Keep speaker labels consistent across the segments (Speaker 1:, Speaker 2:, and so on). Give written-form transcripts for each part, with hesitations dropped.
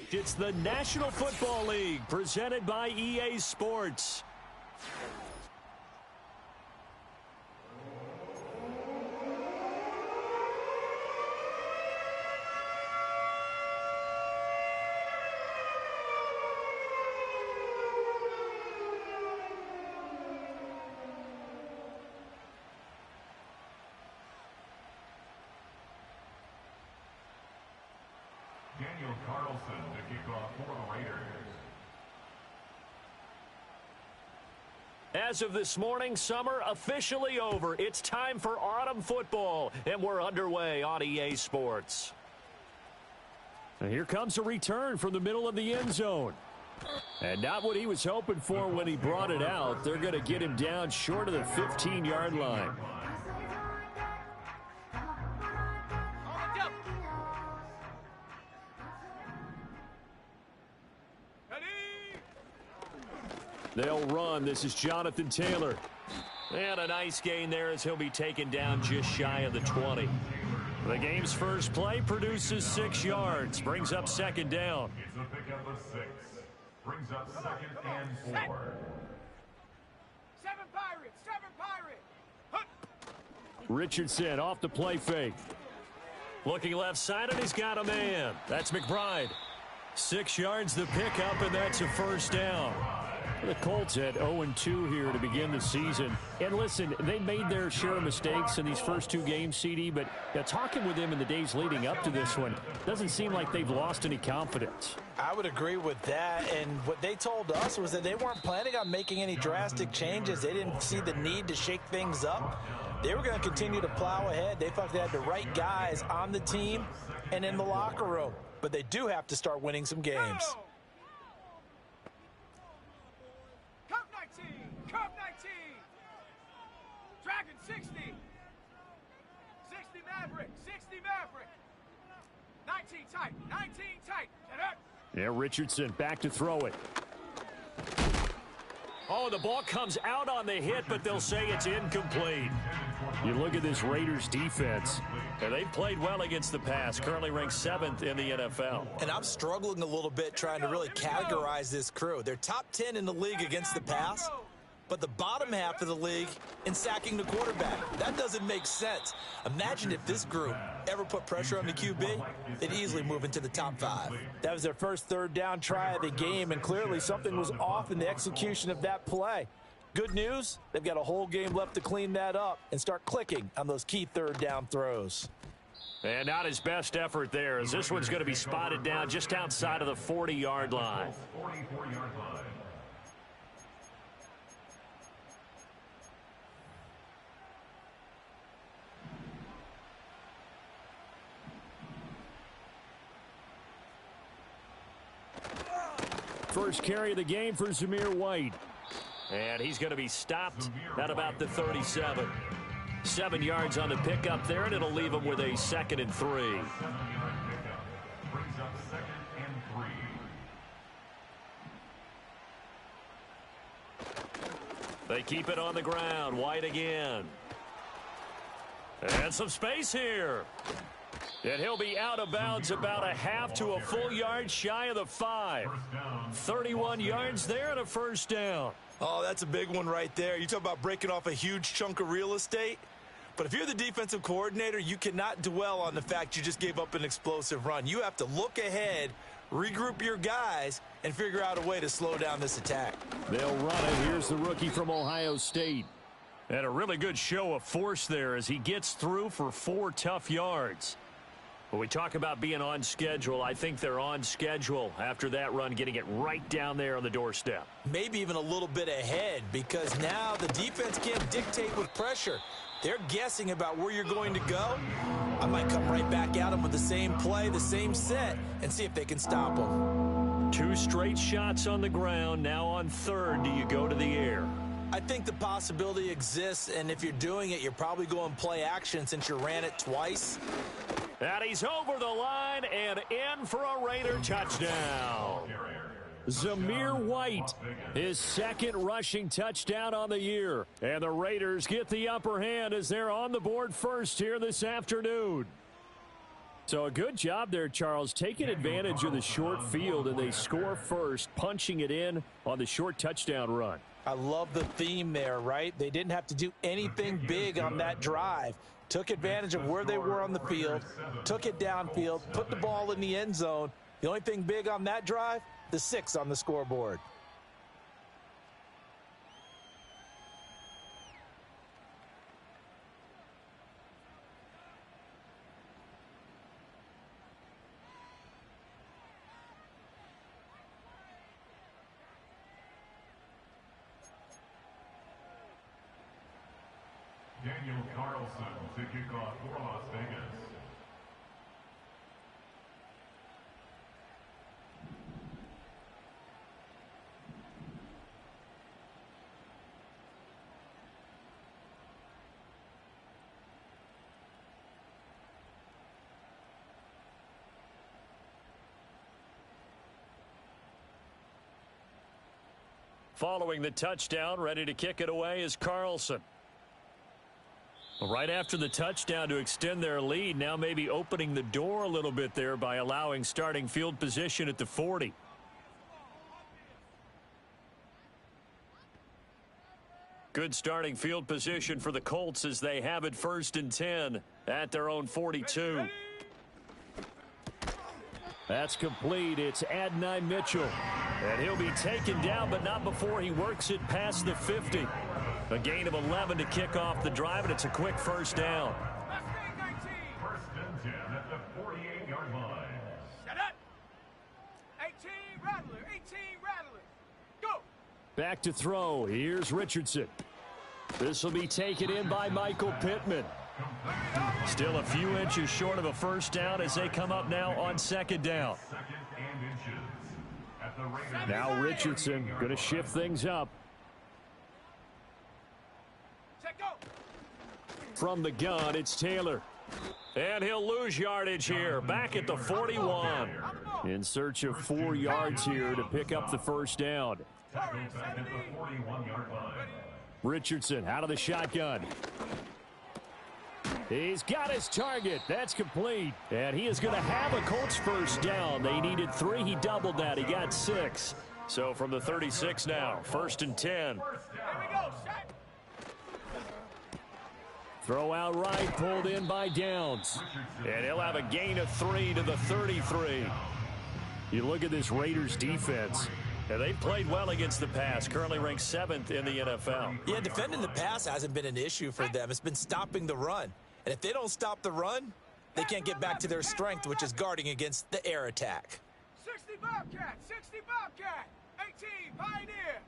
Speaker 1: It's the National Football League presented by EA Sports.
Speaker 2: To kick off for the Raiders.
Speaker 1: As of this morning, summer officially over. It's time for autumn football, and we're underway on EA Sports. And here comes a return from the middle of the end zone. And not what he was hoping for when he brought it out. They're going to get him down short of the 15-yard line. They'll run. This is Jonathan Taylor. And a nice gain there as he'll be taken down just shy of the 20. The game's first play produces 6 yards. Brings up second down.
Speaker 2: It's a pickup of 6. Brings up second and 4.
Speaker 3: 7 Pirates! 7 Pirates!
Speaker 1: Richardson off the play fake. Looking left side, and he's got a man. That's McBride. 6 yards the pickup, and that's a first down. The Colts at 0-2 here to begin the season. And listen, they made their share of mistakes in these first 2 games, CD, but talking with them in the days leading up to this one, doesn't seem like they've lost any confidence.
Speaker 4: I would agree with that, and what they told us was that they weren't planning on making any drastic changes. They didn't see the need to shake things up. They were going to continue to plow ahead. They thought they had the right guys on the team and in the locker room, but they do have to start winning some games.
Speaker 3: Cup 19! Dragon 60! 60 Maverick! 60 Maverick! 19 tight! 19 tight! Get up!
Speaker 1: Yeah, Richardson back to throw it. Oh, the ball comes out on the hit, but they'll say it's incomplete. You look at this Raiders defense, and they've played well against the pass, currently ranked 7th in the NFL.
Speaker 4: And I'm struggling a little bit trying to really categorize this crew. They're top 10 in the league against the pass, but the bottom half of the league in sacking the quarterback. That doesn't make sense. Imagine if this group ever put pressure on the QB, they'd easily move into the top 5. That was their first third down try of the game, and clearly something was off in the execution of that play. Good news, they've got a whole game left to clean that up and start clicking on those key third down throws.
Speaker 1: And not his best effort there, as this one's going to be spotted down just outside of the 40-yard line.
Speaker 2: 44-yard line.
Speaker 1: First carry of the game for Zamir White. And he's going to be stopped at about the 37. 7 yards on the pickup there, and it'll leave him with a 2nd and 3.
Speaker 2: Brings up 2nd and 3.
Speaker 1: They keep it on the ground. White again. And some space here. And he'll be out of bounds about a half to a full yard shy of the 5. 31 yards there and a first down.
Speaker 4: Oh, that's a big one right there. You talk about breaking off a huge chunk of real estate. But if you're the defensive coordinator, you cannot dwell on the fact you just gave up an explosive run. You have to look ahead, regroup your guys, and figure out a way to slow down this attack.
Speaker 1: They'll run it. Here's the rookie from Ohio State. And a really good show of force there as he gets through for 4 tough yards. When we talk about being on schedule, I think they're on schedule after that run, getting it right down there on the doorstep.
Speaker 4: Maybe even a little bit ahead, because now the defense can't dictate with pressure. They're guessing about where you're going to go. I might come right back at them with the same play, the same set, and see if they can stop them.
Speaker 1: 2 straight shots on the ground. Now on 3rd, do you go to the air?
Speaker 4: I think the possibility exists, and if you're doing it, you're probably going play action since you ran it twice.
Speaker 1: And he's over the line and in for a Raider touchdown. Zamir White, his 2nd rushing touchdown on the year. And the Raiders get the upper hand as they're on the board first here this afternoon. So a good job there, Charles, taking advantage of the short field, and they score first, punching it in on the short touchdown run.
Speaker 4: I love the theme there, right? They didn't have to do anything big on that drive. Took advantage of where they were on the field, took it downfield, put the ball in the end zone. The only thing big on that drive, the 6 on the scoreboard.
Speaker 2: Daniel Carlson to kick off for Las Vegas.
Speaker 1: Following the touchdown, ready to kick it away is Carlson. Right after the touchdown to extend their lead, now maybe opening the door a little bit there by allowing starting field position at the 40. Good starting field position for the Colts as they have it 1st and 10 at their own 42. That's complete. It's Adonai Mitchell. And he'll be taken down, but not before he works it past the 50. A gain of 11 to kick off the drive, and it's a quick first down.
Speaker 2: 1st and 10 at the 48-yard line.
Speaker 3: Set up. 18 Rattler. 18 Rattler. Go.
Speaker 1: Back to throw. Here's Richardson. This will be taken in by Michael Pittman. Still a few inches short of a first down as they come up now on 2nd down.
Speaker 2: 2nd and inches at the Raiders.
Speaker 1: Now Richardson going to shift things up.
Speaker 3: Set go.
Speaker 1: From the gun, it's Taylor. And he'll lose yardage here. Back at the 41. In search of 4 yards here to pick up the first down.
Speaker 2: Tackled back at the 41-yard line.
Speaker 1: Richardson out of the shotgun. He's got his target. That's complete. And he is going to have a Colts first down. They needed 3. He doubled that. He got 6. So from the 36 now, 1st and 10.
Speaker 3: Here we go. Set.
Speaker 1: Throw out right, pulled in by Downs. And he'll have a gain of 3 to the 33. You look at this Raiders defense. And they've played well against the pass, currently ranked 7th in the NFL.
Speaker 4: Yeah, defending the pass hasn't been an issue for them. It's been stopping the run. And if they don't stop the run, they can't get back to their strength, which is guarding against the air attack.
Speaker 3: 60 Bobcat. 60 Bobcat. 18 Pioneer.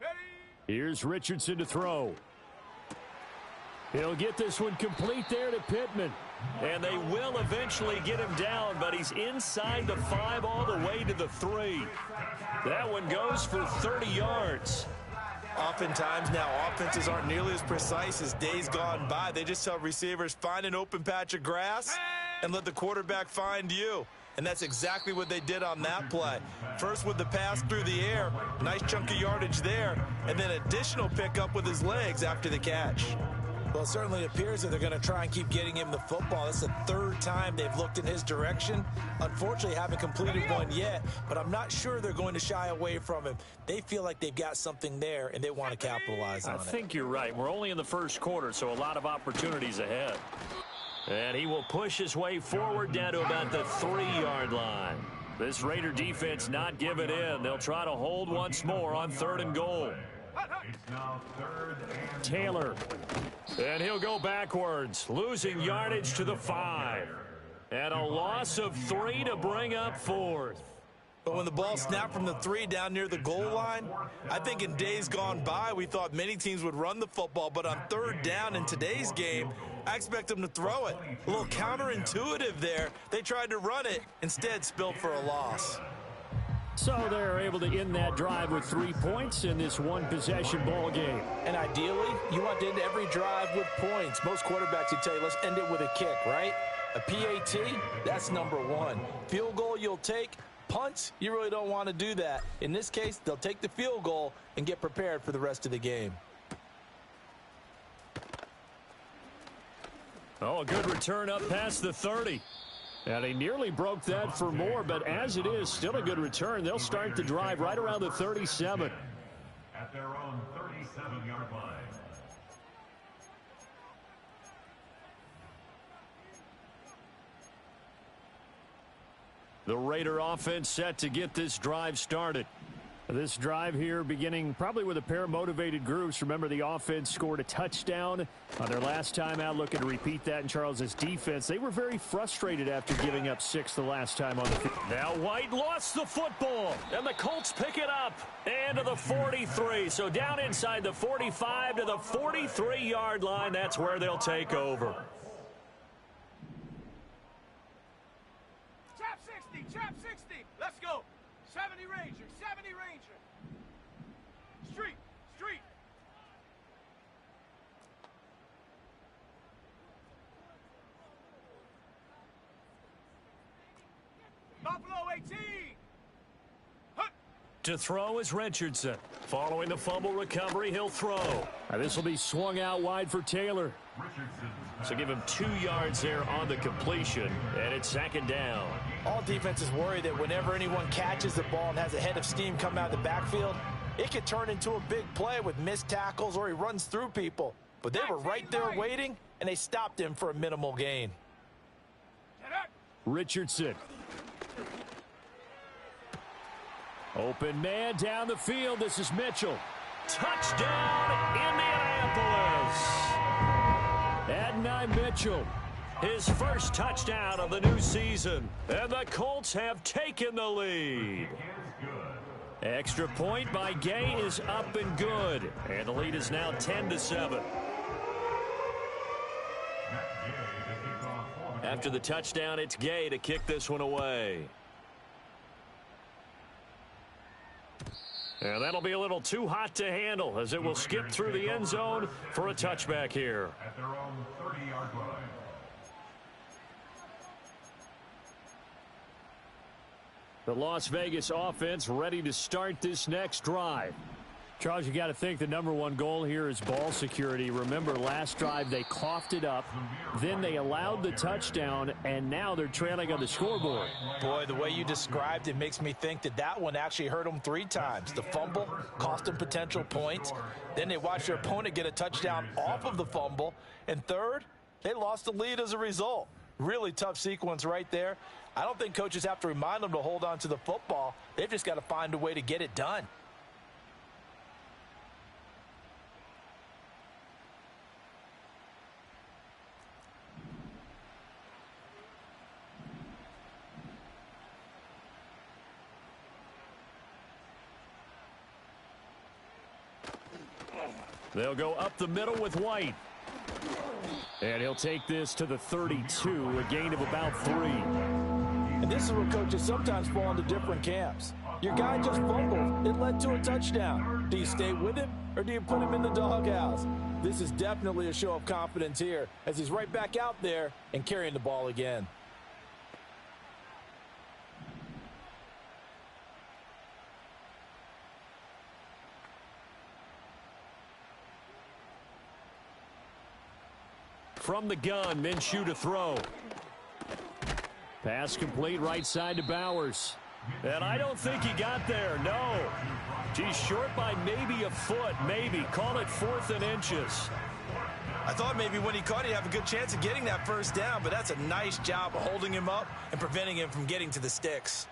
Speaker 3: Ready.
Speaker 1: Here's Richardson to throw. He'll get this one complete there to Pittman. And they will eventually get him down, but he's inside the 5 all the way to the 3. That one goes for 30 yards.
Speaker 4: Oftentimes now, offenses aren't nearly as precise as days gone by. They just tell receivers, find an open patch of grass and let the quarterback find you. And that's exactly what they did on that play. First with the pass through the air, nice chunk of yardage there, and then additional pickup with his legs after the catch. Well, it certainly appears that they're going to try and keep getting him the football. That's the 3rd time they've looked in his direction. Unfortunately, haven't completed one yet, but I'm not sure they're going to shy away from him. They feel like they've got something there, and they want to capitalize on it.
Speaker 1: I think you're right. We're only in the 1st quarter, so a lot of opportunities ahead. And he will push his way forward down to about the 3-yard line. This Raider defense not giving in. They'll try to hold once more on 3rd and goal.
Speaker 2: It's now 3rd and
Speaker 1: Taylor. And he'll go backwards, losing yardage to the 5. And a loss of 3 to bring up 4th.
Speaker 4: But when the ball snapped from the 3 down near the goal line, I think in days gone by, we thought many teams would run the football. But on 3rd down in today's game, I expect them to throw it. A little counterintuitive there. They tried to run it, instead spilled for a loss.
Speaker 1: So they're able to end that drive with 3 points in this one-possession ball game.
Speaker 4: And ideally, you want to end every drive with points. Most quarterbacks would tell you, let's end it with a kick, right? A PAT, that's number 1. Field goal you'll take. Punts, you really don't want to do that. In this case, they'll take the field goal and get prepared for the rest of the game.
Speaker 1: Oh, a good return up past the 30. And he nearly broke that for more, but as it is, still a good return. They'll start the drive right around the 37.
Speaker 2: At their own 37-yard line.
Speaker 1: The Raider offense set to get this drive started. This drive here beginning probably with a pair of motivated groups. Remember, the offense scored a touchdown on their last time out, looking to repeat that in Charles's defense. They were very frustrated after giving up 6 the last time on the field. Now White lost the football, and the Colts pick it up and to the 43. So down inside the 45 to the 43-yard line. That's where they'll take over.
Speaker 3: Trap 60. Let's go. 70 Ranger. 70 Ranger. Street. Buffalo 18. Hut.
Speaker 1: To throw is Richardson. Following the fumble recovery, he'll throw. This will be swung out wide for Taylor. So give him 2 yards there on the completion, and it's 2nd down.
Speaker 4: All defenses worry that whenever anyone catches the ball and has a head of steam come out of the backfield, it could turn into a big play with missed tackles or he runs through people. But they were right there waiting, and they stopped him for a minimal gain.
Speaker 1: Richardson. Open man down the field. This is Mitchell. Touchdown, Indianapolis. Adonai Mitchell, his first touchdown of the new season. And the Colts have taken the lead. Extra point by Gay is up and good. And the lead is now 10-7. After the touchdown, it's Gay to kick this one away. And that'll be a little too hot to handle as it will skip through the end zone for a touchback here.
Speaker 2: At their own 30-yard line.
Speaker 1: The Las Vegas offense ready to start this next drive. Charles, you got to think the #1 goal here is ball security. Remember, last drive they coughed it up, then they allowed the touchdown, and now they're trailing on the scoreboard.
Speaker 4: Boy, the way you described it makes me think that that one actually hurt them 3 times. The fumble cost them potential points. Then they watched their opponent get a touchdown off of the fumble. And third, they lost the lead as a result. Really tough sequence right there. I don't think coaches have to remind them to hold on to the football. They've just got to find a way to get it done.
Speaker 1: They'll go up the middle with White. And he'll take this to the 32, a gain of about 3.
Speaker 4: And this is where coaches sometimes fall into different camps. Your guy just fumbled. It led to a touchdown. Do you stay with him or do you put him in the doghouse? This is definitely a show of confidence here as he's right back out there and carrying the ball again.
Speaker 1: From the gun, Minshew to throw. Pass complete right side to Bowers. And I don't think he got there, no. He's short by maybe a foot, maybe. Call it 4th and inches.
Speaker 4: I thought maybe when he caught it, he'd have a good chance of getting that first down, but that's a nice job of holding him up and preventing him from getting to the sticks.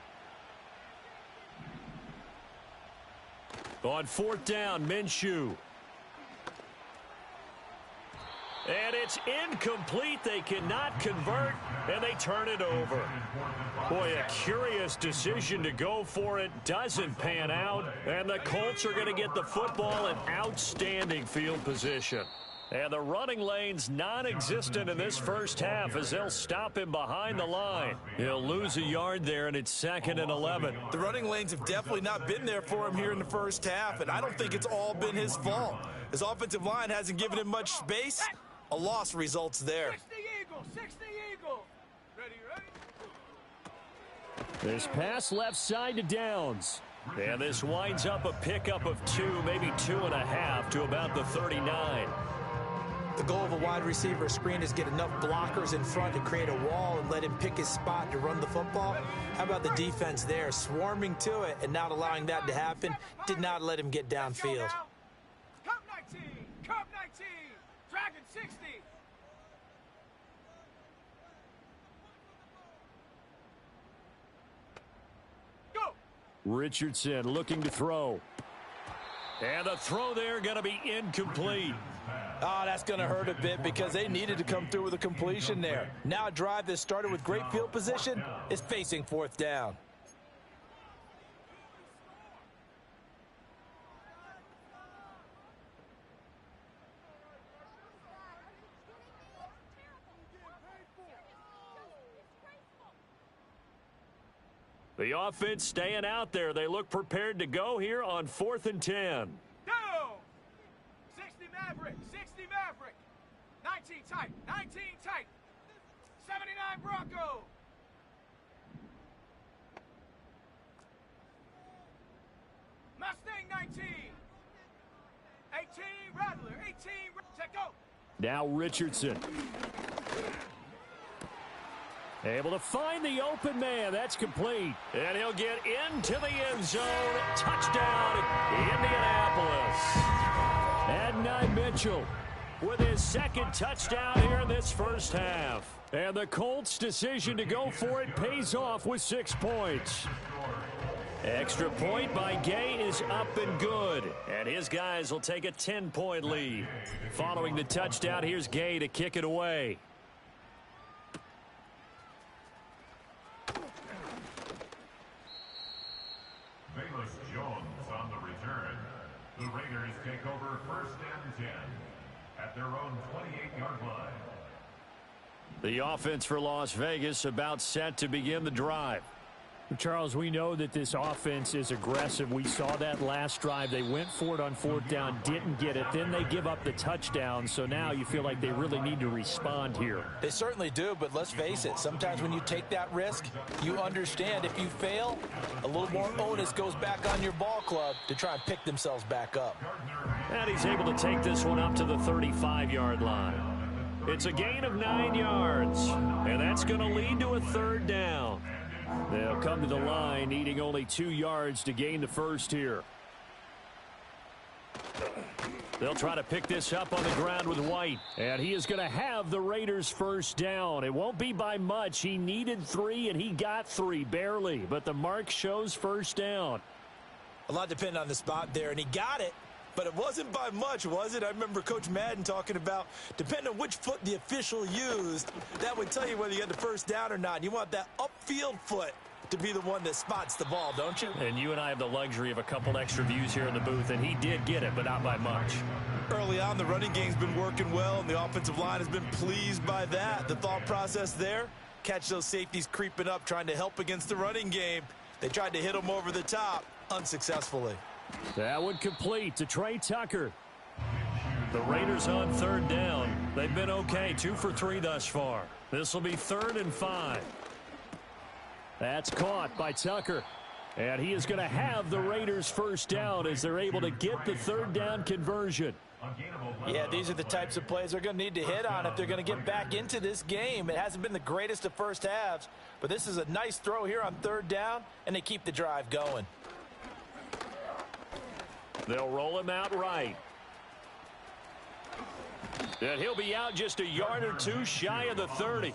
Speaker 1: On 4th down, Minshew. And it's incomplete. They cannot convert, and they turn it over. Boy, a curious decision to go for it. Doesn't pan out, and the Colts are going to get the football in outstanding field position. And the running lane's non-existent in this first half as they'll stop him behind the line. He'll lose a yard there, and it's 2nd and 11.
Speaker 4: The running lanes have definitely not been there for him here in the first half, and I don't think it's all been his fault. His offensive line hasn't given him much space. A loss results there.
Speaker 3: 60 Eagle, 60 Eagle. Ready.
Speaker 1: This pass left side to Downs. And this winds up a pickup of 2, maybe 2.5 to about the 39.
Speaker 4: The goal of a wide receiver screen is get enough blockers in front to create a wall and let him pick his spot to run the football. How about the defense there, swarming to it and not allowing that to happen? Did not let him get downfield.
Speaker 3: Cup 19, Cup 19, Dragon 60. Go.
Speaker 1: Richardson looking to throw. And the throw there going to be incomplete.
Speaker 4: Oh, that's going to hurt a bit because they needed to come through with a completion there. Now a drive that started with great field position is facing fourth down.
Speaker 1: The offense staying out there. They look prepared to go here on 4th and 10.
Speaker 3: Down. 60 Maverick, 60 Maverick. 19 tight, 19 tight. 79 Bronco. Mustang 19. 18 Rattler, 18. Check go.
Speaker 1: Now Richardson. Able to find the open man. That's complete. And he'll get into the end zone. Touchdown, Indianapolis. Adonai Mitchell with his second touchdown here in this first half. And the Colts' decision to go for it pays off with 6 points. Extra point by Gay is up and good. And his guys will take a 10-point lead. Following the touchdown, here's Gay to kick it away.
Speaker 2: Jones on the return. The Raiders take over 1st and 10 at their own 28-yard line.
Speaker 1: The offense for Las Vegas about set to begin the drive.
Speaker 5: Charles, we know that this offense is aggressive. We saw that last drive. They went for it on 4th down, didn't get it. Then they give up the touchdown. So now you feel like they really need to respond here.
Speaker 4: They certainly do, but let's face it. Sometimes when you take that risk, you understand if you fail, a little more onus goes back on your ball club to try and pick themselves back up.
Speaker 1: And he's able to take this one up to the 35-yard line. It's a gain of 9 yards, and that's going to lead to a 3rd down. They'll come to the line needing only 2 yards to gain the first here. They'll try to pick this up on the ground with White. And he is going to have the Raiders' first down. It won't be by much. He needed 3, and he got 3, barely. But the mark shows first down.
Speaker 4: A lot depending on the spot there, and he got it. But it wasn't by much, was it? I remember Coach Madden talking about, depending on which foot the official used, that would tell you whether you had the first down or not. You want that upfield foot to be the one that spots the ball, don't you?
Speaker 1: And you and I have the luxury of a couple extra views here in the booth, and he did get it, but not by much.
Speaker 4: Early on, the running game's been working well, and the offensive line has been pleased by that. The thought process there, catch those safeties creeping up, trying to help against the running game. They tried to hit them over the top, unsuccessfully.
Speaker 1: That would complete to Trey Tucker. The Raiders on 3rd down. They've been okay, 2 for 3 thus far. This will be 3rd and 5. That's caught by Tucker. And he is going to have the Raiders' first down as they're able to get the 3rd down conversion.
Speaker 4: Yeah, these are the types of plays they're going to need to hit on if they're going to get back into this game. It hasn't been the greatest of first halves, but this is a nice throw here on 3rd down, and they keep the drive going.
Speaker 1: They'll roll him out right. And he'll be out just a yard or 2 shy of the 30.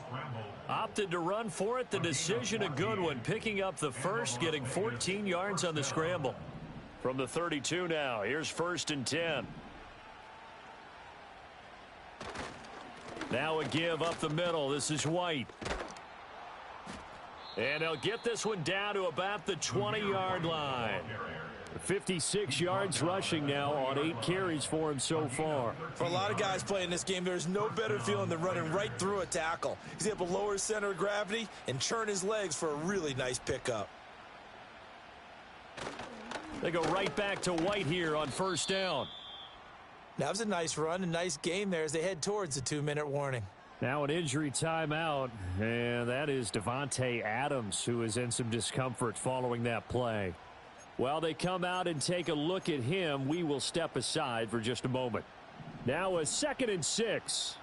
Speaker 1: Opted to run for it. The decision a good one. Picking up the first, getting 14 yards on the scramble. From the 32 now. Here's 1st and 10. Now a give up the middle. This is White. And they'll get this one down to about the 20-yard line. 56 yards rushing now on 8 carries for him so far.
Speaker 4: For a lot of guys playing this game, there's no better feeling than running right through a tackle. He's able to lower his center of gravity and churn his legs for a really nice pickup.
Speaker 1: They go right back to White here on 1st down.
Speaker 4: That was a nice run, a nice game there as they head towards the 2-minute warning.
Speaker 1: Now an injury timeout, and that is Devontae Adams, who is in some discomfort following that play. While they come out and take a look at him, we will step aside for just a moment.
Speaker 5: Now a 2nd and 6.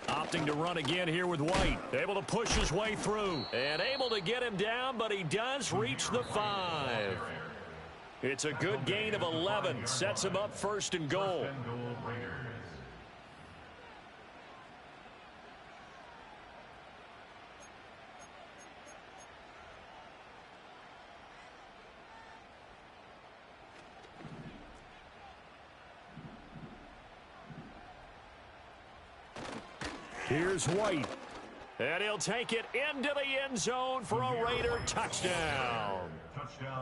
Speaker 5: Opting to run again here with White. Able to push his way through. And able to get him down, but he does reach the 5. It's a good gain of 11. Sets him up 1st and goal. Here's White. And he'll take it into the end zone for a Raider touchdown.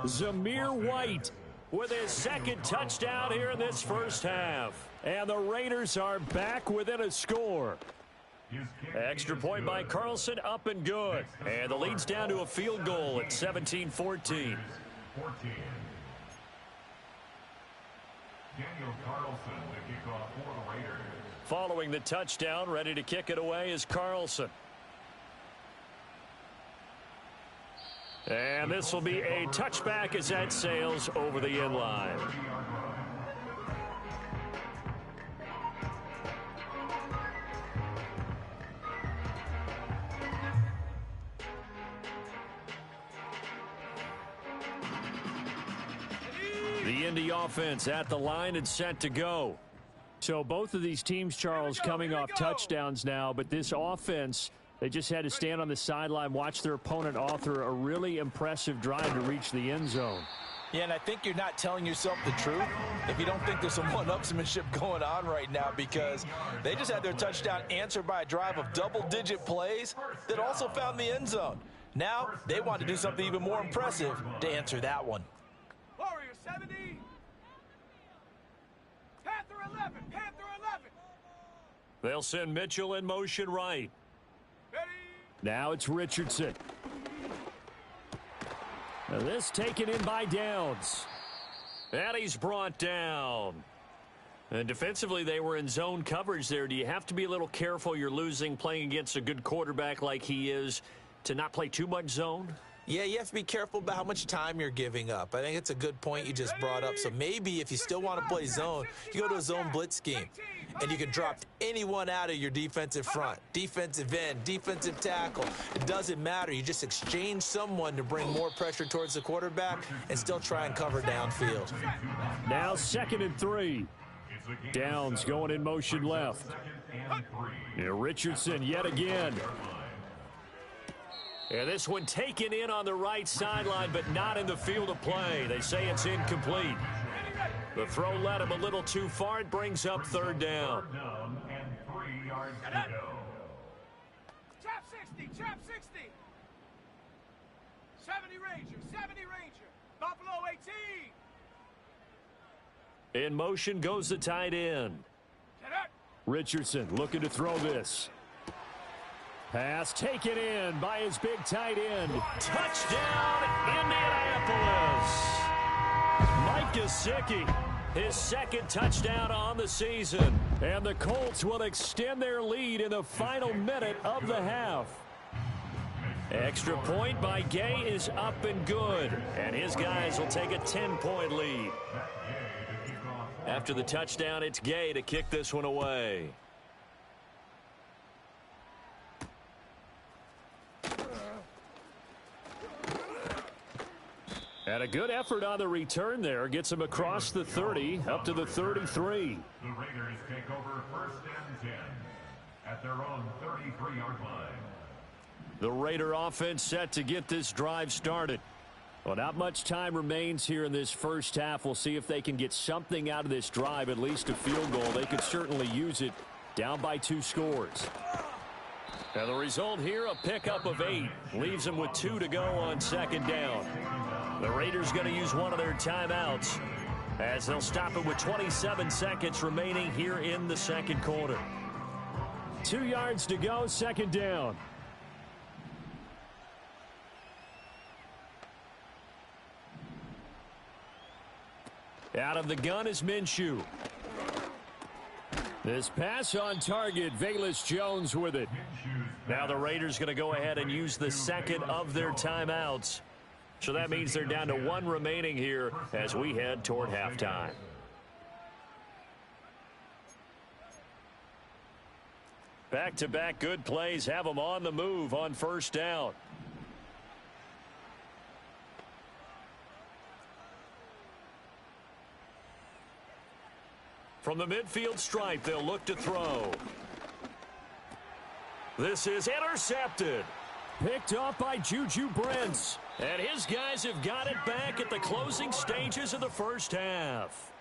Speaker 5: Zamir White with his 2nd touchdown here in this first half. And the Raiders are back within a score. Extra point by Carlson, up and good. And the lead's down to a field goal at 17-14.
Speaker 2: Daniel Carlson, the kickoff for the Raiders.
Speaker 1: Following the touchdown, ready to kick it away is Carlson. And this will be a touchback as that sails over the end line. The Indy offense at the line and set to go.
Speaker 5: So both of these teams, Charles, coming off touchdowns now, but this offense, they just had to stand on the sideline, watch their opponent author a really impressive drive to reach the end zone.
Speaker 4: Yeah, and I think you're not telling yourself the truth if you don't think there's some one-upsmanship going on right now, because they just had their touchdown answered by a drive of double-digit plays that also found the end zone. Now they want to do something even more impressive to answer that one.
Speaker 3: Warrior 70. Panther 11. Panther 11.
Speaker 1: They'll send Mitchell in motion right.
Speaker 3: Ready.
Speaker 5: Now it's Richardson. Now this taken in by Downs.
Speaker 1: And he's brought down. And defensively, they were in zone coverage there. Do you have to be a little careful? You're losing playing against a good quarterback like he is to not play too much zone?
Speaker 4: Yeah, you have to be careful about how much time you're giving up. I think it's a good point you just brought up. So maybe if you still want to play zone, you go to a zone blitz scheme. And you can drop anyone out of your defensive front. Defensive end, defensive tackle. It doesn't matter. You just exchange someone to bring more pressure towards the quarterback and still try and cover downfield.
Speaker 5: Now 2nd and 3. Downs going in motion left. Yeah, Richardson yet again.
Speaker 1: And this one taken in on the right sideline, but not in the field of play. They say it's incomplete. The throw led him a little too far. It brings up 3rd down.
Speaker 2: And 3 yards to go.
Speaker 3: Chop 60. Chop 60. 70 Ranger. 70 Ranger. Buffalo 18.
Speaker 1: In motion goes the tight end.
Speaker 3: Get up.
Speaker 5: Richardson looking to throw this. Pass taken in by his big tight end.
Speaker 1: Touchdown, Indianapolis. Mike Gesicki, his 2nd touchdown on the season.
Speaker 5: And the Colts will extend their lead in the final minute of the half.
Speaker 1: Extra point by Gay is up and good. And his guys will take a 10-point lead. After the touchdown, it's Gay to kick this one away.
Speaker 5: And a good effort on the return there. Gets him across the 30, up to the 33.
Speaker 2: The Raiders take over 1st and 10 at their own 33-yard line.
Speaker 5: The Raider offense set to get this drive started. Well, not much time remains here in this first half. We'll see if they can get something out of this drive, at least a field goal. They could certainly use it, down by 2 scores.
Speaker 1: And the result here, a pickup of 8. Leaves them with 2 to go on 2nd down. The Raiders going to use one of their timeouts as they'll stop it with 27 seconds remaining here in the 2nd quarter.
Speaker 5: 2 yards to go, 2nd down. Out of the gun is Minshew. This pass on target, Velus Jones with it.
Speaker 1: Now the Raiders going to go ahead and use the 2nd of their timeouts. So that means they're down to 1 remaining here as we head toward halftime. Back-to-back good plays have them on the move on first down. From the midfield stripe, they'll look to throw. This is intercepted.
Speaker 5: Picked off by Juju Brents.
Speaker 1: And his guys have got it back at the closing stages of the first half.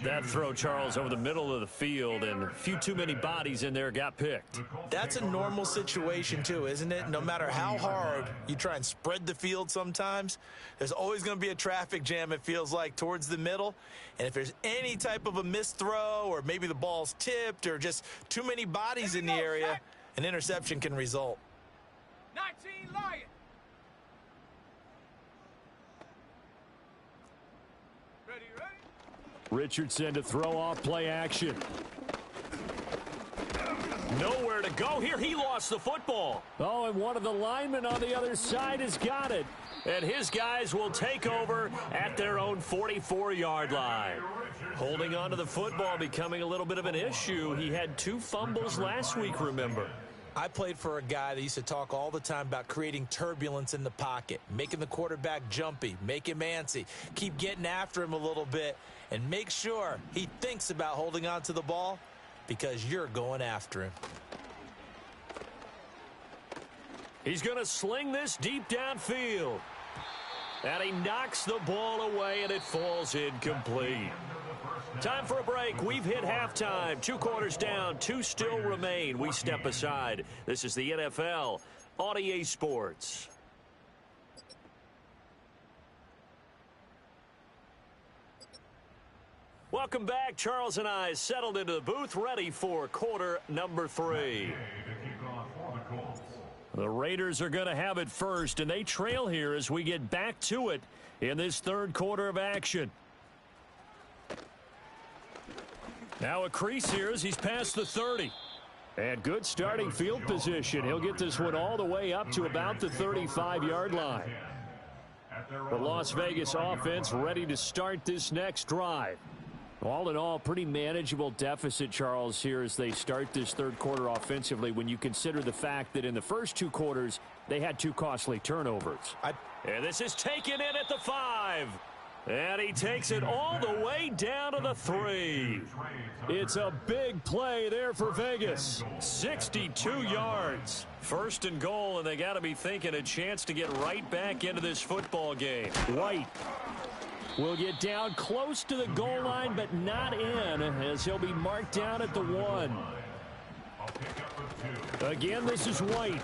Speaker 1: That throw, Charles, over the middle of the field, and a few too many bodies in there got picked.
Speaker 4: That's a normal situation, too, isn't it? No matter how hard you try and spread the field sometimes, there's always going to be a traffic jam, it feels like, towards the middle. And if there's any type of a missed throw or maybe the ball's tipped or just too many bodies in the area, an interception can result.
Speaker 3: 19 Lion. Ready.
Speaker 5: Richardson to throw off play action.
Speaker 1: Nowhere to go here. He lost the football.
Speaker 5: Oh, and one of the linemen on the other side has got it.
Speaker 1: And his guys will take over at their own 44-yard line. Holding on to the football becoming a little bit of an issue. He had 2 fumbles last week, remember.
Speaker 4: I played for a guy that used to talk all the time about creating turbulence in the pocket, making the quarterback jumpy, make him antsy, keep getting after him a little bit, and make sure he thinks about holding on to the ball because you're going after him.
Speaker 1: He's going to sling this deep downfield. And he knocks the ball away, and it falls incomplete. Time for a break. We've hit halftime. 2 quarters down, 2 still remain. We step aside. This is the NFL on EA Sports. Welcome back. Charles and I settled into the booth, ready for quarter number 3. The Raiders are going to have it first, and they trail here as we get back to it in this third quarter of action. Now a crease here as he's past the 30.
Speaker 5: And good starting field position. He'll get this one all the way up to about the 35-yard line. The Las Vegas offense ready to start this next drive. All in all, pretty manageable deficit, Charles, here as they start this third quarter offensively when you consider the fact that in the first 2 quarters, they had 2 costly turnovers.
Speaker 1: And this is taken in at the 5. And he takes it all the way down to the 3.
Speaker 5: It's a big play there for Vegas.
Speaker 1: 62 yards. First and goal, and they got to be thinking a chance to get right back into this football game.
Speaker 5: White will get down close to the goal line, but not in, as he'll be marked down at the 1. Again, this is White.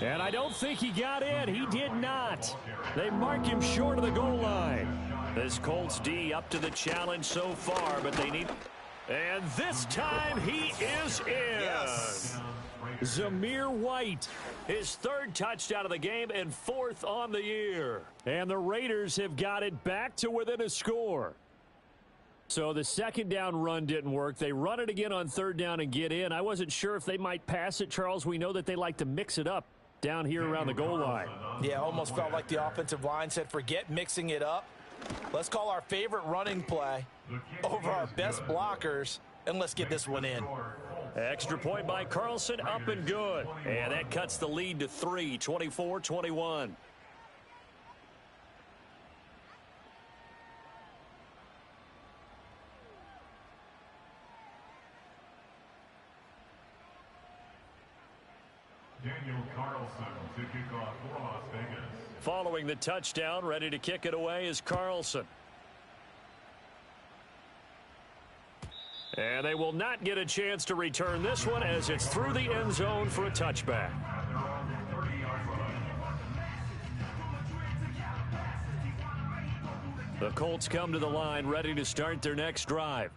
Speaker 5: And I don't think he got in. He did not. They mark him short of the goal line.
Speaker 1: This Colts D up to the challenge so far, but they need... And this time he is in.
Speaker 4: Yes.
Speaker 5: Zamir White,
Speaker 1: his 3rd touchdown of the game and 4th on the year.
Speaker 5: And the Raiders have got it back to within a score. So the second down run didn't work. They run it again on 3rd down and get in. I wasn't sure if they might pass it, Charles. We know that they like to mix it up down here around the goal line.
Speaker 4: Yeah, almost felt like the offensive line said, forget mixing it up. Let's call our favorite running play over our best blockers, and let's get this one in.
Speaker 1: Extra point by Carlson, up and good. And that cuts the lead to 3, 24-21.
Speaker 2: Daniel Carlson to kick off for Las Vegas.
Speaker 1: Following the touchdown, ready to kick it away is Carlson. And they will not get a chance to return this one as it's through the end zone for a touchback. The Colts come to the line ready to start their next drive.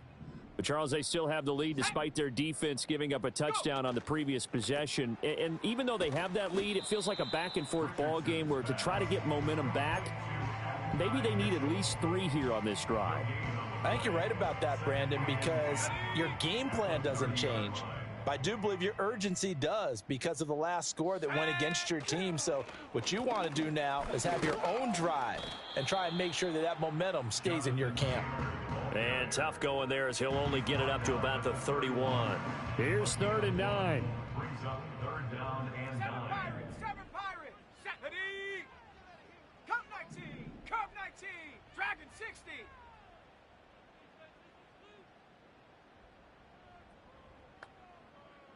Speaker 5: But, Charles, they still have the lead despite their defense giving up a touchdown on the previous possession. And even though they have that lead, it feels like a back-and-forth ball game where to try to get momentum back, maybe they need at least 3 here on this drive.
Speaker 4: I think you're right about that, Brandon, because your game plan doesn't change. But I do believe your urgency does because of the last score that went against your team. So what you want to do now is have your own drive and try and make sure that that momentum stays in your camp.
Speaker 1: And tough going there as he'll only get it up to about the 31.
Speaker 5: Here's 3rd and 9.
Speaker 2: Brings up 3rd down and 9.
Speaker 3: 7 Pirates, set the D. Cup 19, Cup 19, Dragon 60.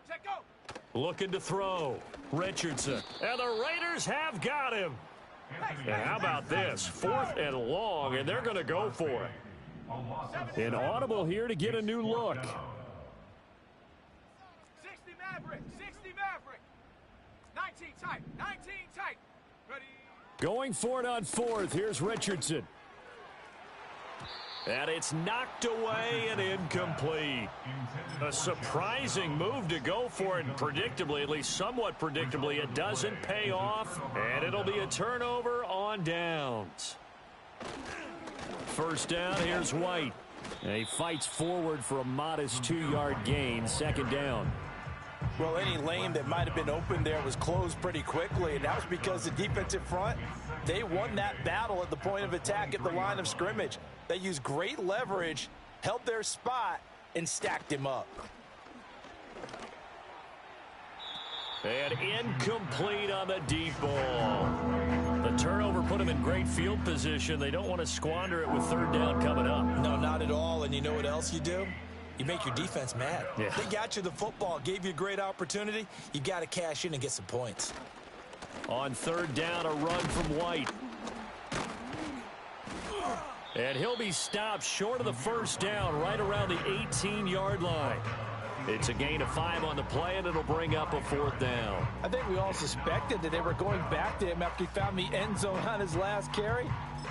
Speaker 3: Set go.
Speaker 1: Looking to throw. Richardson. And the Raiders have got him. And how about this? 4th and long, and they're going to go for it.
Speaker 5: An audible here to get a new look.
Speaker 3: 60 Maverick, 60 Maverick. 19 tight, 19 tight. Ready.
Speaker 5: Going for it on 4th. Here's Richardson.
Speaker 1: And it's knocked away and incomplete. A surprising move to go for it, and predictably, at least somewhat predictably, it doesn't pay off, and it'll be a turnover on downs. 1st down, here's White. And he fights forward for a modest 2-yard gain, 2nd down.
Speaker 4: Well, any lane that might have been open there was closed pretty quickly, and that was because the defensive front, they won that battle at the point of attack at the line of scrimmage. They used great leverage, held their spot, and stacked him up.
Speaker 1: And incomplete on the deep ball. The turnover put him in great field position. They don't want to squander it with 3rd down coming up.
Speaker 4: No, not at all. And you know what else you do? You make your defense mad.
Speaker 1: Yeah.
Speaker 4: They got you the football, gave you a great opportunity. You got to cash in and get some points.
Speaker 1: On 3rd down, a run from White. And he'll be stopped short of the 1st down, right around the 18-yard line. It's a gain of 5 on the play, and it'll bring up a 4th down.
Speaker 4: I think we all suspected that they were going back to him after he found the end zone on his last carry,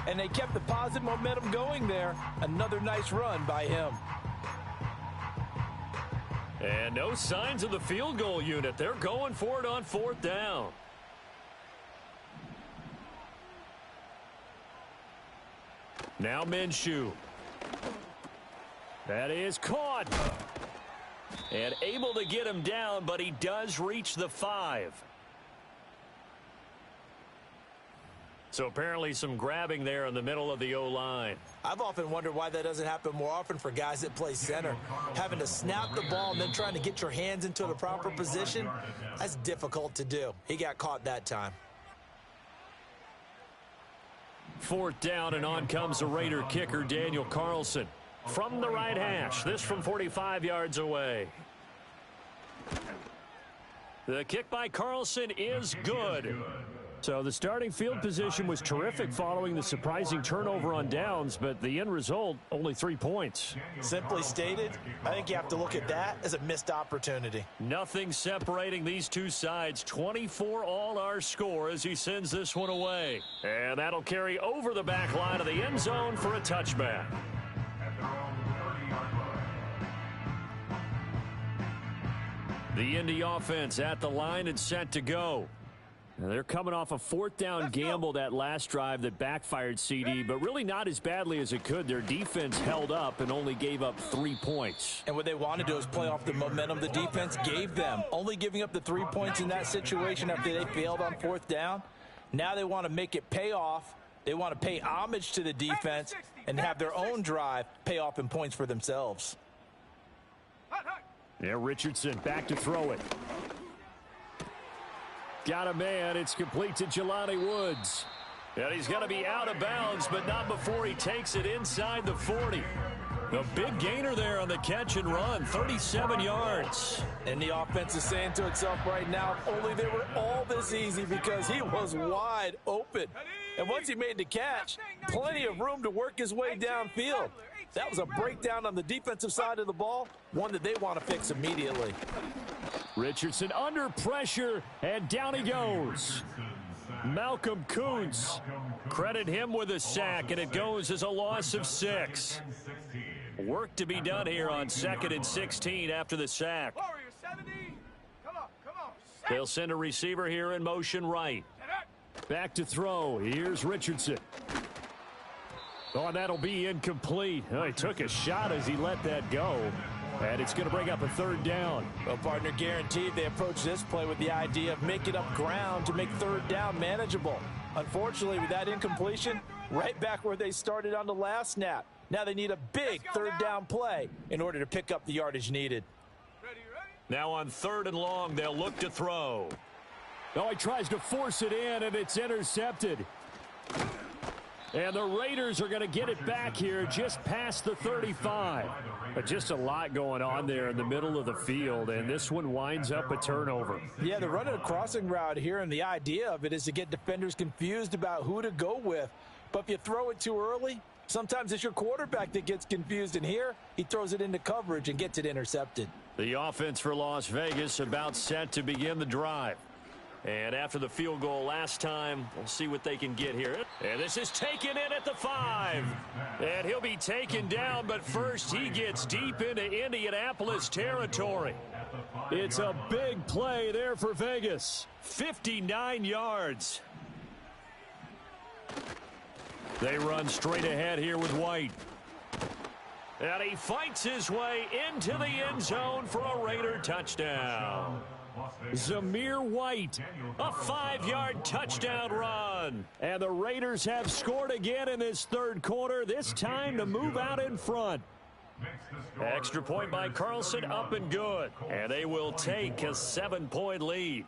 Speaker 4: and they kept the positive momentum going there. Another nice run by him.
Speaker 1: And no signs of the field goal unit. They're going for it on 4th down. Now Minshew. That is caught. And able to get him down, but he does reach the 5. So apparently some grabbing there in the middle of the O-line.
Speaker 4: I've often wondered why that doesn't happen more often for guys that play center. Having to snap the ball and then trying to get your hands into the proper position, that's difficult to do. He got caught that time.
Speaker 1: 4th down, and on comes the Raider kicker, Daniel Carlson. From the right hash, this from 45 yards away. The kick by Carlson is good.
Speaker 5: So the starting field position was terrific following the surprising turnover on downs, but the end result, only 3 points.
Speaker 4: Simply stated, I think you have to look at that as a missed opportunity.
Speaker 1: Nothing separating these two sides. 24 all our score as he sends this one away. And that'll carry over the back line of the end zone for a touchback. The Indy offense at the line and set to go. Now they're coming off a 4th down gamble that last drive that backfired, CD, but really not as badly as it could. Their defense held up and only gave up 3 points.
Speaker 4: And what they want to do is play off the momentum the defense gave them. Only giving up the 3 points in that situation after they failed on 4th down. Now they want to make it pay off. They want to pay homage to the defense and have their own drive pay off in points for themselves.
Speaker 5: Yeah, Richardson back to throw it. Got a man. It's complete to Jelani Woods.
Speaker 1: And he's going to be out of bounds, but not before he takes it inside the 40. A big gainer there on the catch and run, 37 yards.
Speaker 4: And the offense is saying to itself right now, if only they were all this easy, because he was wide open. And once he made the catch, plenty of room to work his way downfield. That was a breakdown on the defensive side of the ball, one that they want to fix immediately.
Speaker 5: Richardson under pressure, and down he goes.
Speaker 1: Malcolm Kuntz. Credit him with a sack, and it goes as a loss of 6. Work to be done here on 2nd and 16 after the sack.
Speaker 3: Warrior 70. Come on.
Speaker 1: They'll send a receiver here in motion right.
Speaker 5: Back to throw. Here's Richardson. Oh, that'll be incomplete. Oh, he took a shot as he let that go. And it's going to bring up a third down.
Speaker 4: Well, partner, guaranteed they approach this play with the idea of making up ground to make third down manageable. Unfortunately, with that incompletion, right back where they started on the last snap. Now they need a big third down play in order to pick up the yardage needed.
Speaker 1: Now on 3rd and long, they'll look to throw.
Speaker 5: Oh, he tries to force it in, and it's intercepted. And the Raiders are going to get it back here just past the 35. But just a lot going on there in the middle of the field, and this one winds up a turnover.
Speaker 4: Yeah, they're running a crossing route here, and the idea of it is to get defenders confused about who to go with. But if you throw it too early, sometimes it's your quarterback that gets confused, and here he throws it into coverage and gets it intercepted.
Speaker 1: The offense for Las Vegas about set to begin the drive. And after the field goal last time, we'll see what they can get here. And this is taken in at the 5. And he'll be taken down, but first he gets deep into Indianapolis territory. It's a big play there for Vegas. 59 yards. They run straight ahead here with White. And he fights his way into the end zone for a Raider touchdown. Zamir White, a 5-yard touchdown run. And the Raiders have scored again in this third quarter, this time to move out in front. Extra point by Carlson, up and good. And they will take a 7-point lead.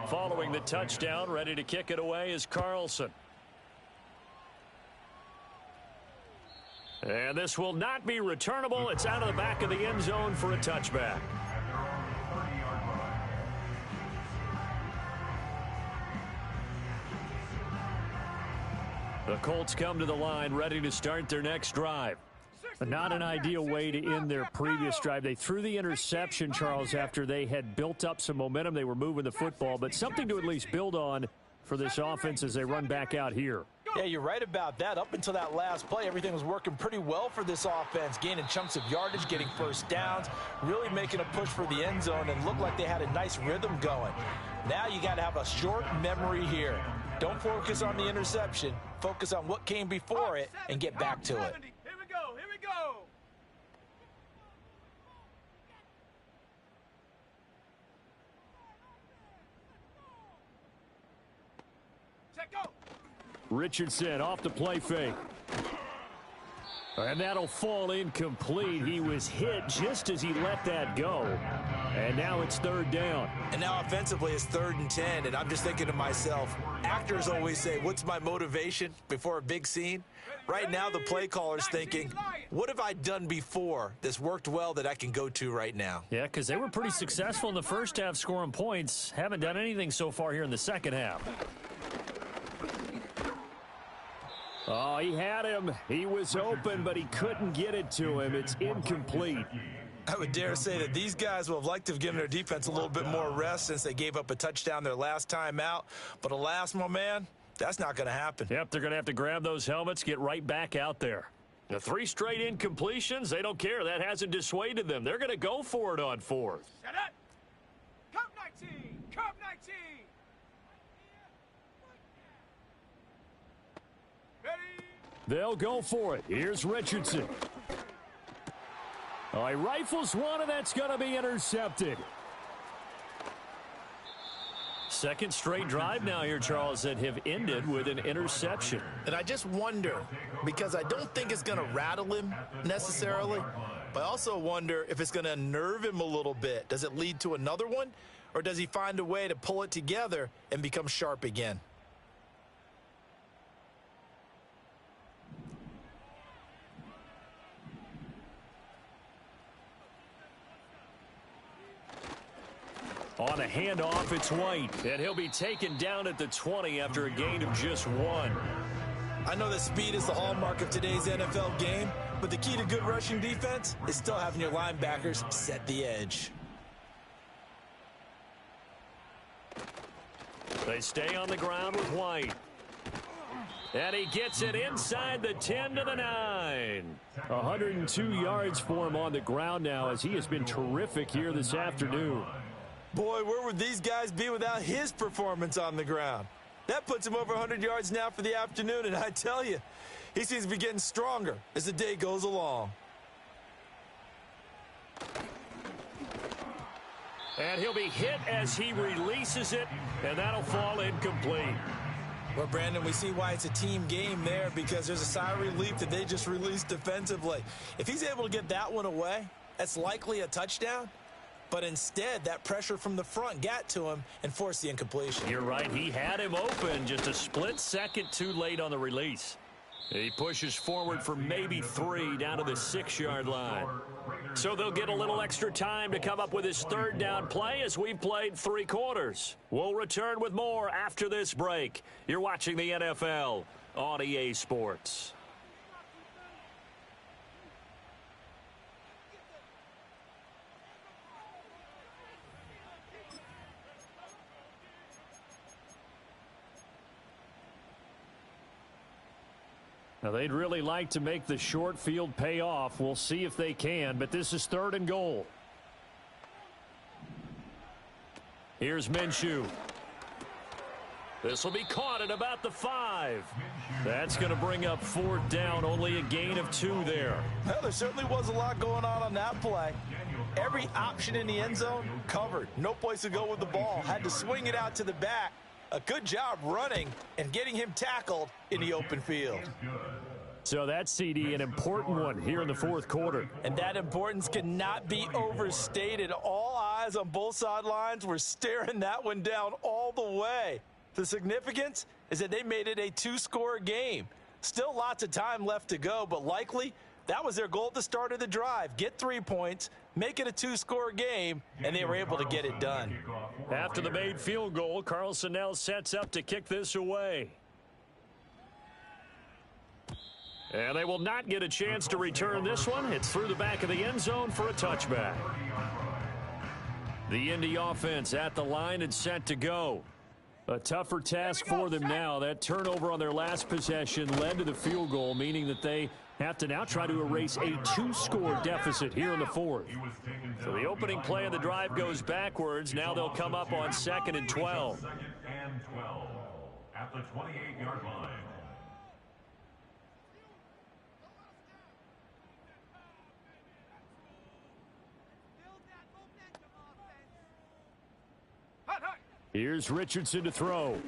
Speaker 1: Following the touchdown, ready to kick it away is Carlson. And this will not be returnable. It's out of the back of the end zone for a touchback. The Colts come to the line, ready to start their next drive.
Speaker 5: Not an ideal way to end their previous drive. They threw the interception, Charles, after they had built up some momentum. They were moving the football, but something to at least build on for this offense as they run back out here.
Speaker 4: Yeah, you're right about that. Up until that last play, everything was working pretty well for this offense, gaining chunks of yardage, getting first downs, really making a push for the end zone, and looked like they had a nice rhythm going. Now you got to have a short memory here. Don't focus on the interception. Focus on what came before it and get back to it.
Speaker 3: Here we go. Set go.
Speaker 5: Richardson off the play fake. And that'll fall incomplete. He was hit just as he let that go. And now it's third down.
Speaker 4: And now offensively it's 3rd and 10. And I'm just thinking to myself, actors always say, what's my motivation before a big scene? Right now the play caller's thinking, what have I done before that's worked well that I can go to right now?
Speaker 5: Yeah, because they were pretty successful in the first half scoring points. Haven't done anything so far here in the second half. Oh, he had him. He was open, but he couldn't get it to him. It's incomplete.
Speaker 4: I would dare say that these guys would have liked to have given their defense a little bit more rest since they gave up a touchdown their last time out. But alas, my man, that's not going to happen.
Speaker 1: Yep, they're going to have to grab those helmets, get right back out there. The 3 straight incompletions, they don't care. That hasn't dissuaded them. They're going to go for it on 4th.
Speaker 3: Set it. Cup 19. Cup 19.
Speaker 5: They'll go for it. Here's Richardson. Oh, he rifles one, and that's going to be intercepted.
Speaker 1: Second straight drive now here, Charles, that have ended with an interception.
Speaker 6: And I just wonder, because I don't think it's going to rattle him necessarily, but I also wonder if it's going to unnerve him a little bit. Does it lead to another one, or does he find a way to pull it together and become sharp again?
Speaker 1: On a handoff, it's White, and he'll be taken down at the 20 after a gain of just 1.
Speaker 4: I know that speed is the hallmark of today's NFL game, but the key to good rushing defense is still having your linebackers set the edge.
Speaker 1: They stay on the ground with White. And he gets it inside the 10 to the 9.
Speaker 5: 102 yards for him on the ground now as he has been terrific here this afternoon.
Speaker 6: Boy, where would these guys be without his performance on the ground? That puts him over 100 yards now for the afternoon, and I tell you, he seems to be getting stronger as the day goes along.
Speaker 1: And he'll be hit as he releases it, and that'll fall incomplete.
Speaker 6: Well, Brandon, we see why it's a team game there, because there's a sigh of relief that they just released defensively. If he's able to get that one away, that's likely a touchdown. But instead, that pressure from the front got to him and forced the incompletion.
Speaker 1: You're right. He had him open, just a split second too late on the release. He pushes forward for maybe 3 down to the 6-yard line. So they'll get a little extra time to come up with his third down play as we've played 3 quarters. We'll return with more after this break. You're watching the NFL on EA Sports.
Speaker 5: Now, they'd really like to make the short field pay off. We'll see if they can, but this is 3rd and goal. Here's Minshew. This will be caught at about the 5. That's going to bring up 4th down, only a gain of 2 there.
Speaker 6: Well, there certainly was a lot going on that play. Every option in the end zone covered. No place to go with the ball. Had to swing it out to the back. A good job running and getting him tackled in the open field.
Speaker 5: So that CD, an important one here in the 4th quarter.
Speaker 6: And that importance cannot be overstated. All eyes on both sidelines were staring that one down all the way. The significance is that they made it a 2-score game. Still lots of time left to go, but likely that was their goal at the start of the drive. Get 3 points, make it a 2-score game, and they were able to get it done.
Speaker 1: After the made field goal, Carlson now sets up to kick this away. And they will not get a chance to return this one. It's through the back of the end zone for a touchback. The Indy offense at the line and set to go. A tougher task for them now. That turnover on their last possession led to the field goal, meaning that they have to now try to erase a 2-score deficit here in the 4th. So the opening play of the drive goes backwards. Now they'll come up on 2nd and 12.
Speaker 2: 2nd and 12 at the 28-yard line.
Speaker 5: Here's Richardson to throw.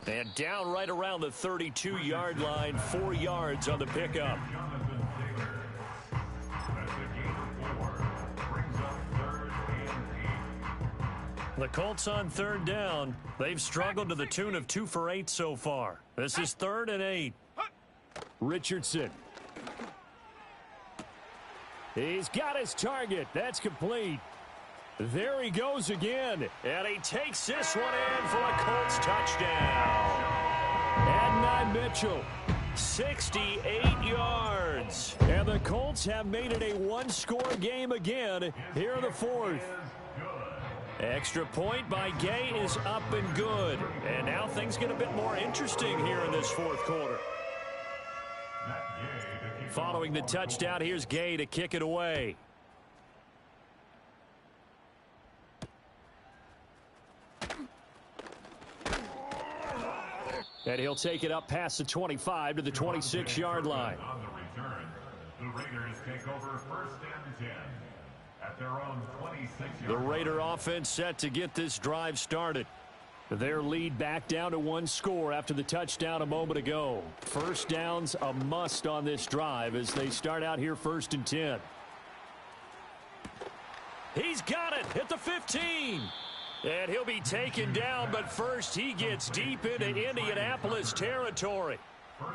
Speaker 1: And down right around the 32-yard line, 4 yards on the pickup. The Colts on 3rd down. They've struggled to the tune of 2 for 8 so far. This is 3rd and 8.
Speaker 5: Richardson. He's got his target. That's complete. There he goes again.
Speaker 1: And he takes this one in for a Colts touchdown.
Speaker 5: Adnan Mitchell.
Speaker 1: 68 yards.
Speaker 5: And the Colts have made it a 1-score game again here in the 4th.
Speaker 1: Extra point by Gay is up and good. And now things get a bit more interesting here in this 4th quarter. Following the touchdown, here's Gay to kick it away.
Speaker 5: And he'll take it up past the 25 to the 26-yard line.
Speaker 2: On the return, the Raiders take over 1st and 10 at their own 26-yard.
Speaker 1: The Raider offense set to get this drive started.
Speaker 5: Their lead back down to 1 score after the touchdown a moment ago. 1st down's a must on this drive as they start out here 1st and 10.
Speaker 1: He's got it at the 15. And he'll be taken down, but first he gets deep into Indianapolis territory.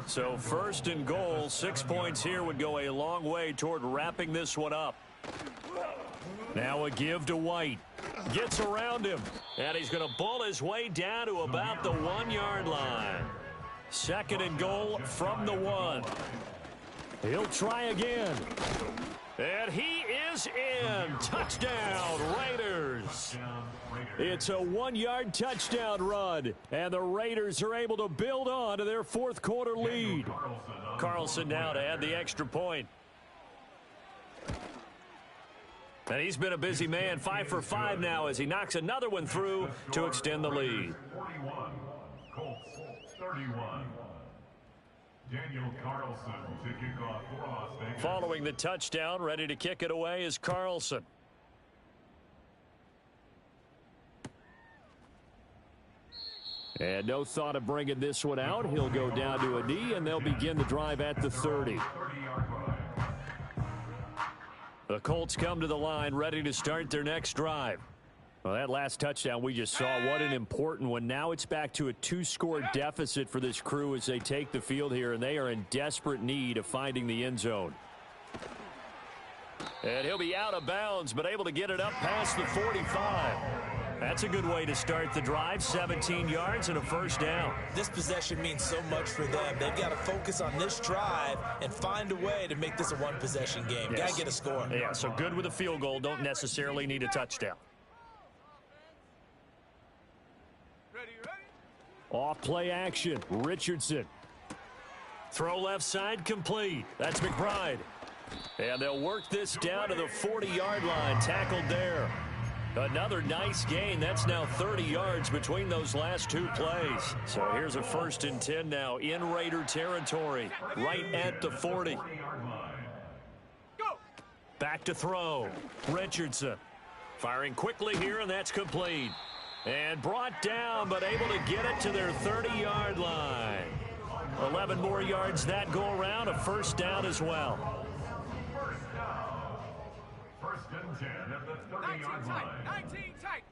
Speaker 1: So 1st and goal, 6 points here would go a long way toward wrapping this one up. Now a give to White. Gets around him. And he's going to bull his way down to about the 1-yard line. 2nd and goal from the 1.
Speaker 5: He'll try again.
Speaker 1: And he is in. Touchdown, Raiders.
Speaker 5: It's a 1-yard touchdown run. And the Raiders are able to build on to their 4th quarter lead.
Speaker 1: Carlson now to add the extra point. And he's been a busy man, 5 for 5 now as he knocks another one through to extend the lead.
Speaker 2: 41, Colts 31. Daniel Carlson to kick off for Las Vegas.
Speaker 1: Following the touchdown, ready to kick it away is Carlson. And no thought of bringing this one out. He'll go down to a knee, and they'll begin the drive at the 30. The Colts come to the line, ready to start their next drive. Well, that last touchdown we just saw, what an important one. Now it's back to a 2-score deficit for this crew as they take the field here, and they are in desperate need of finding the end zone. And he'll be out of bounds, but able to get it up past the 45. That's a good way to start the drive, 17 yards and a first down.
Speaker 4: This possession means so much for them. They've got to focus on this drive and find a way to make this a one-possession game.
Speaker 1: Yes.
Speaker 4: Got to get a score.
Speaker 1: Yeah, so good with a field goal. Don't necessarily need a touchdown.
Speaker 3: Ready.
Speaker 1: Off play action, Richardson. Throw left side complete. That's McBride. And they'll work this down to the 40-yard line. Tackled there. Another nice gain. That's now 30 yards between those last two plays. So here's a 1st and 10 now in Raider territory, right at the 40.
Speaker 3: Go.
Speaker 1: Back to throw. Richardson firing quickly here, and that's complete. And brought down, but able to get it to their 30-yard line. 11 more yards that go around, a first down as well.
Speaker 2: 1st and 10 at the 30-yard line.
Speaker 3: 19 tight.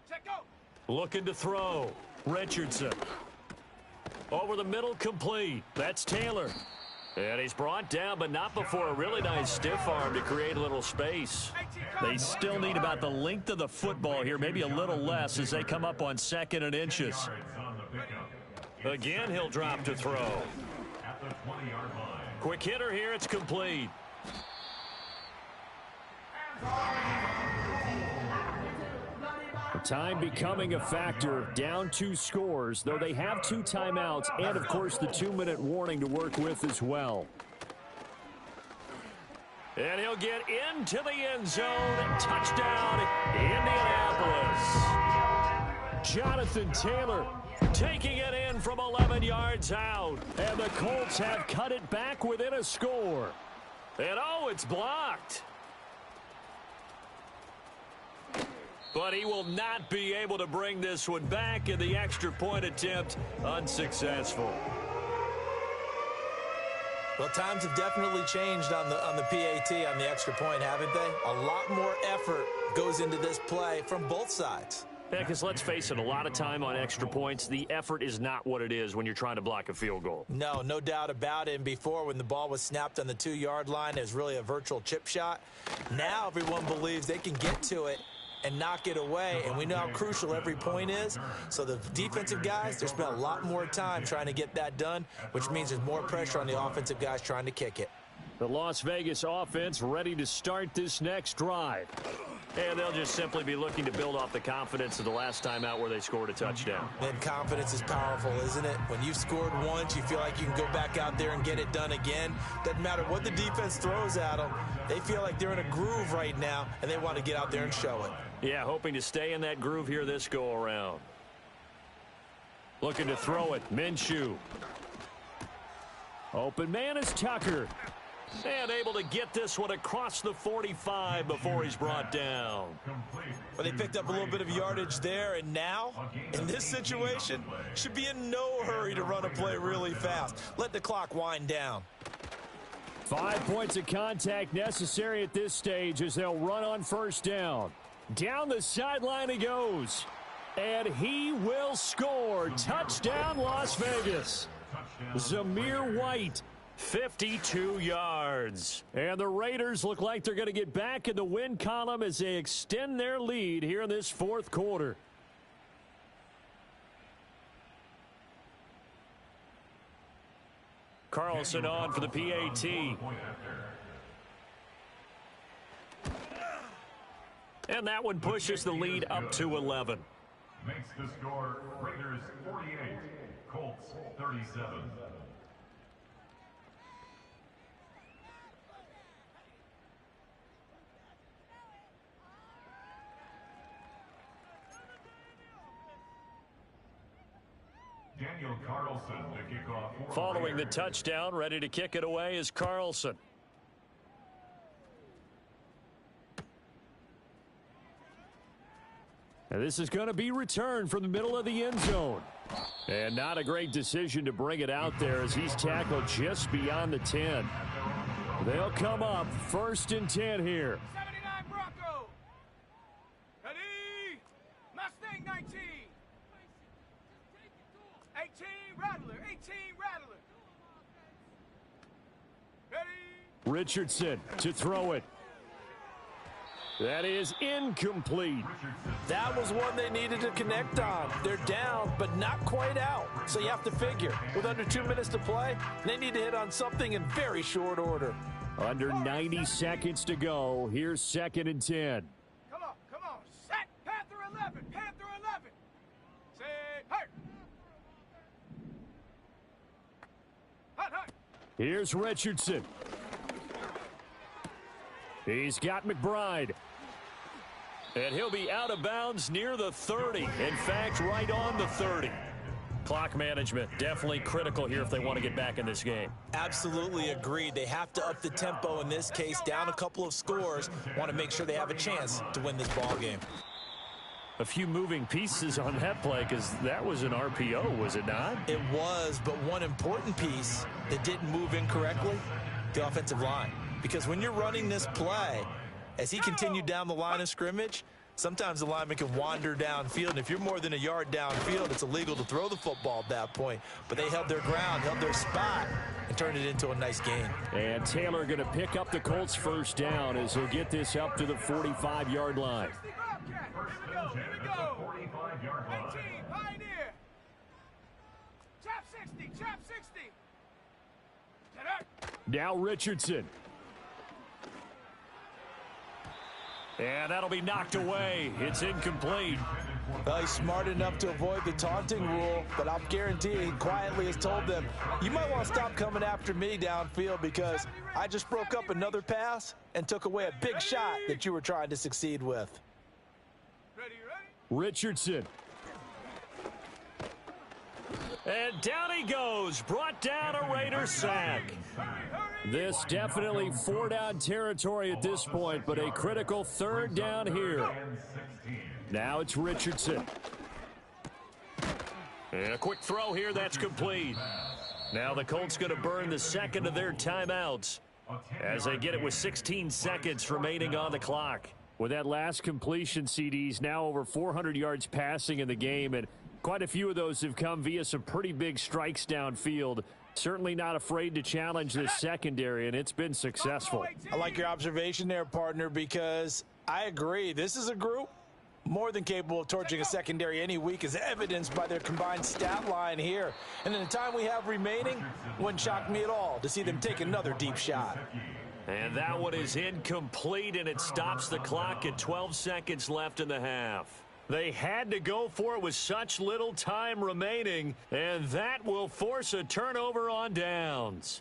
Speaker 3: Check go.
Speaker 1: Looking to throw. Richardson. Over the middle, complete. That's Taylor. And he's brought down, but not before a really nice stiff arm to create a little space. They still need about the length of the football here, maybe a little less as they come up on 2nd and inches. Again, he'll drop to throw.
Speaker 2: At the 20-yard line.
Speaker 1: Quick hitter here, it's complete. Time becoming a factor, down 2 scores, though they have 2 timeouts and, of course, the 2-minute warning to work with as well. And he'll get into the end zone. Touchdown, Indianapolis. Jonathan Taylor taking it in from 11 yards out. And the Colts have cut it back within a score. And, oh, it's blocked. But he will not be able to bring this one back, and the extra point attempt unsuccessful.
Speaker 4: Well, times have definitely changed on the PAT, on the extra point, haven't they? A lot more effort goes into this play from both sides.
Speaker 1: Yeah, because let's face it, a lot of time on extra points, the effort is not what it is when you're trying to block a field goal.
Speaker 4: No doubt about it. And before, when the ball was snapped on the 2-yard line, it was really a virtual chip shot. Now everyone believes they can get to it and knock it away, and we know how crucial every point is. So the defensive guys, they spent a lot more time trying to get that done, which means there's more pressure on the offensive guys trying to kick it.
Speaker 1: The Las Vegas offense ready to start this next drive. And they'll just simply be looking to build off the confidence of the last time out where they scored a touchdown.
Speaker 4: And confidence is powerful, isn't it? When you've scored once, you feel like you can go back out there and get it done again. Doesn't matter what the defense throws at them. They feel like they're in a groove right now, and they want to get out there and show it.
Speaker 1: Yeah, hoping to stay in that groove here this go-around. Looking to throw it, Minshew. Open man is Tucker. And able to get this one across the 45 before he's brought down.
Speaker 4: Well, they picked up a little bit of yardage there, and now, in this situation, should be in no hurry to run a play really fast. Let the clock wind down.
Speaker 5: 5 points of contact necessary at this stage as they'll run on first down. Down the sideline he goes. And he will score. Touchdown, Las Vegas. Zamir White.
Speaker 1: 52 yards. And the Raiders look like they're going to get back in the win column as they extend their lead here in this 4th quarter. Carlson on for the PAT. And that one pushes the lead up to 11.
Speaker 2: Makes the score Raiders 48, Colts 37. Daniel Carlson to kick off for
Speaker 1: Following the
Speaker 2: Raiders.
Speaker 1: touchdown, ready to kick it away is Carlson. And this is going to be returned from the middle of the end zone. And not a great decision to bring it out there as he's tackled just beyond the 10. They'll come up 1st and 10 here.
Speaker 3: 79 Bronco. Ready. Mustang 19. 18 Rattler. 18 Rattler. Ready.
Speaker 1: Richardson to throw it. That is incomplete.
Speaker 4: That was one they needed to connect on. They're down, but not quite out. So you have to figure, with under 2 minutes to play, they need to hit on something in very short order.
Speaker 1: Under 90 seconds to go. Here's 2nd and 10.
Speaker 3: Come on. Set. Panther 11. Panther 11. Say, hurt. Hut.
Speaker 1: Here's Richardson. He's got McBride. And he'll be out of bounds near the 30. In fact, right on the 30. Clock management, definitely critical here if they want to get back in this game.
Speaker 4: Absolutely agreed. They have to up the tempo in this case, down a couple of scores. Want to make sure they have a chance to win this ball game.
Speaker 1: A few moving pieces on that play because that was an RPO, was it not?
Speaker 4: It was, but one important piece that didn't move incorrectly, the offensive line. Because when you're running this play, as he continued down the line of scrimmage, sometimes the lineman can wander downfield, and if you're more than a yard downfield, it's illegal to throw the football at that point. But they held their ground, held their spot, and turned it into a nice gain.
Speaker 1: And Taylor going to pick up the Colts' 1st down as he'll get this up to the 45-yard line.
Speaker 3: 60 Bobcat. Here we go.
Speaker 2: 45-yard line.
Speaker 3: 18 Pioneer. Chop 60. Chop 60. Get up.
Speaker 1: Now Richardson. And that'll be knocked away. It's incomplete.
Speaker 4: Well, he's smart enough to avoid the taunting rule, but I'm guaranteeing he quietly has told them, you might want to stop coming after me downfield because I just broke up another pass and took away a big shot that you were trying to succeed with.
Speaker 3: Ready.
Speaker 1: Richardson. And down he goes. Brought down a Raider sack. This definitely 4-down territory at this point, but a critical 3rd down here. Now it's Richardson. And a quick throw here, that's complete. Now the Colts going to burn the 2nd of their timeouts as they get it with 16 seconds remaining on the clock. With that last completion, CD's now over 400 yards passing in the game, and quite a few of those have come via some pretty big strikes downfield. Certainly not afraid to challenge this secondary, and it's been successful.
Speaker 4: I like your observation there, partner, because I agree. This is a group more than capable of torching a secondary any week, as evidenced by their combined stat line here. And in the time we have remaining, wouldn't shock me at all to see them take another deep shot.
Speaker 1: And that one is incomplete, and it stops the clock at 12 seconds left in the half. They had to go for it with such little time remaining, and that will force a turnover on downs.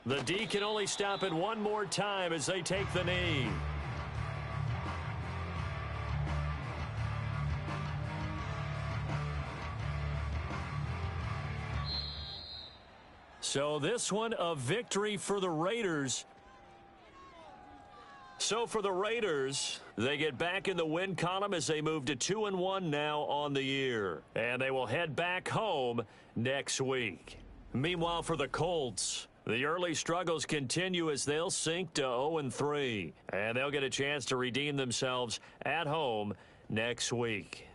Speaker 1: The D can only stop it one more time as they take the knee. So this one a victory for the Raiders. So for the Raiders, they get back in the win column as they move to 2-1 now on the year. And they will head back home next week. Meanwhile, for the Colts, the early struggles continue as they'll sink to 0-3. And they'll get a chance to redeem themselves at home next week.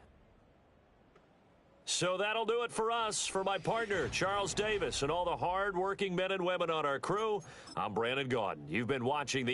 Speaker 1: So that'll do it for us. For my partner, Charles Davis, and all the hard-working men and women on our crew, I'm Brandon Gaudin. You've been watching the